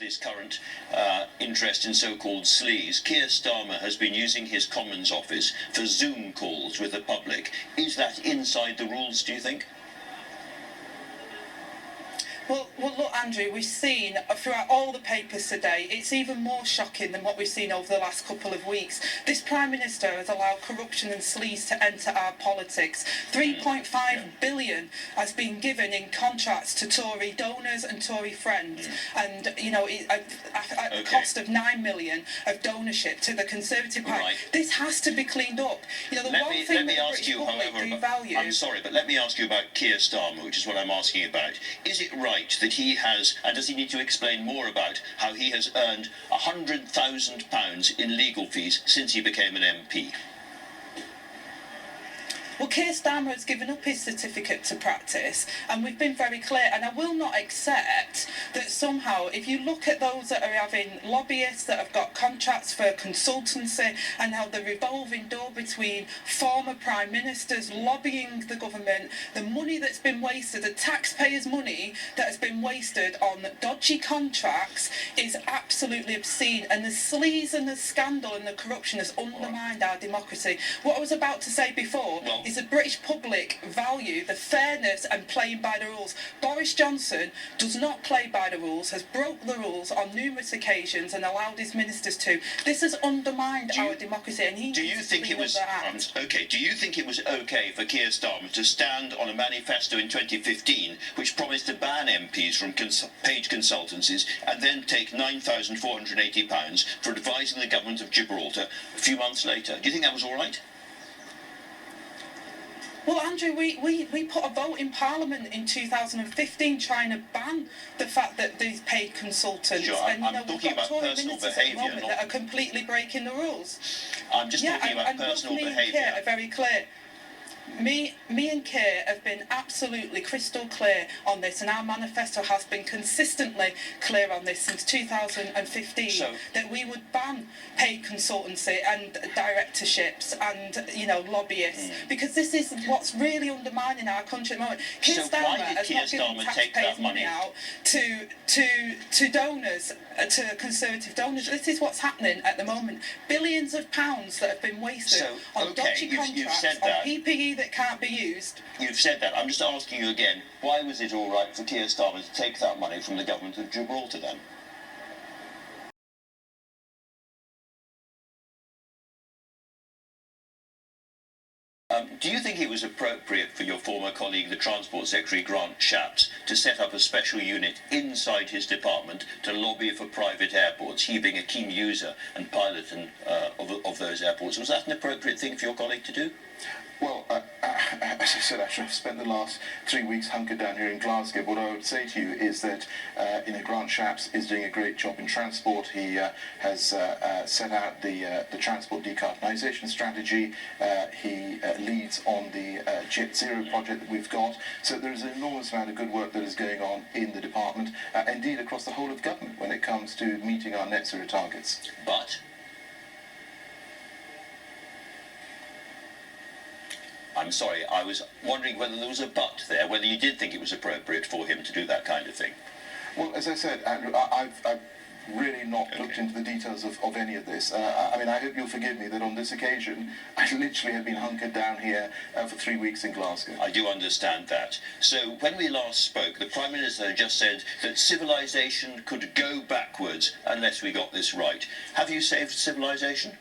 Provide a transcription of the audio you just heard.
This current interest in so-called sleaze. Keir Starmer has been using his Commons office for Zoom calls with the public. Is that inside the rules, do you think? Well, look, Andrew, we've seen throughout all the papers today, it's even more shocking than what we've seen over the last couple of weeks. This Prime Minister has allowed corruption and sleaze to enter our politics. 3.5 billion has been given in contracts to Tory donors and Tory friends, and, you know, at the cost of 9 million of donorship to the Conservative Party. Right. This has to be cleaned up. You know, the one thing that the British public do value... I'm sorry, but let me ask you about Keir Starmer, which is what I'm asking about. Is it right that he has, and does he need to explain more about how he has earned £100,000 in legal fees since he became an MP? Well, Keir Starmer has given up his certificate to practice, and we've been very clear, and I will not accept that somehow, if you look at those that are having lobbyists that have got contracts for consultancy, and how the revolving door between former Prime Ministers lobbying the government, the money that's been wasted, the taxpayers' money that has been wasted on dodgy contracts is absolutely obscene, and the sleaze and the scandal and the corruption has undermined our democracy. What I was about to say before is the British public value the fairness and playing by the rules. Boris Johnson does not play by the rules, has broke the rules on numerous occasions and allowed his ministers to. This has undermined our democracy, and he do you think it was okay? Do you think it was okay for Keir Starmer to stand on a manifesto in 2015 which promised to ban MPs from paid consultancies and then take £9,480 for advising the government of Gibraltar a few months later? Do you think that was all right? Well, Andrew, we put a vote in Parliament in 2015 trying to ban the fact that these paid consultants, sure, and I'm talking about personal behaviour, that are completely breaking the rules. I'm just talking about personal behaviour. Me and Keir are very clear. Me and Keir have been absolutely crystal clear on this, and our manifesto has been consistently clear on this since 2015, that we would ban paid consultancy and directorships and, you know, lobbyists, because this is what's really undermining our country at the moment. Keir Starmer has not given taxpayers' money out to donors, to Conservative donors. This is what's happening at the moment. Billions of pounds that have been wasted on dodgy contracts, on PPE that can't be used. You've said that. I'm just asking you again, why was it all right for Keir Starmer to take that money from the government of Gibraltar then? Do you think it was appropriate for your former colleague, the Transport Secretary, Grant Shapps, to set up a special unit inside his department to lobby for private airports, he being a keen user and pilot of those airports? Was that an appropriate thing for your colleague to do? Well, as I said, actually, I've spent the last 3 weeks hunkered down here in Glasgow. What I would say to you is that, Grant Shapps is doing a great job in transport. He has set out the transport decarbonisation strategy. He leads on the Jet Zero project that we've got. So there is an enormous amount of good work that is going on in the department, indeed across the whole of government when it comes to meeting our net zero targets. But I'm sorry, I was wondering whether there was a but there, whether you did think it was appropriate for him to do that kind of thing. Well, as I said, Andrew, I've really not looked into the details of any of this. I mean, I hope you'll forgive me that on this occasion, I literally have been hunkered down here for 3 weeks in Glasgow. I do understand that. So when we last spoke, the Prime Minister just said that civilization could go backwards unless we got this right. Have you saved civilization?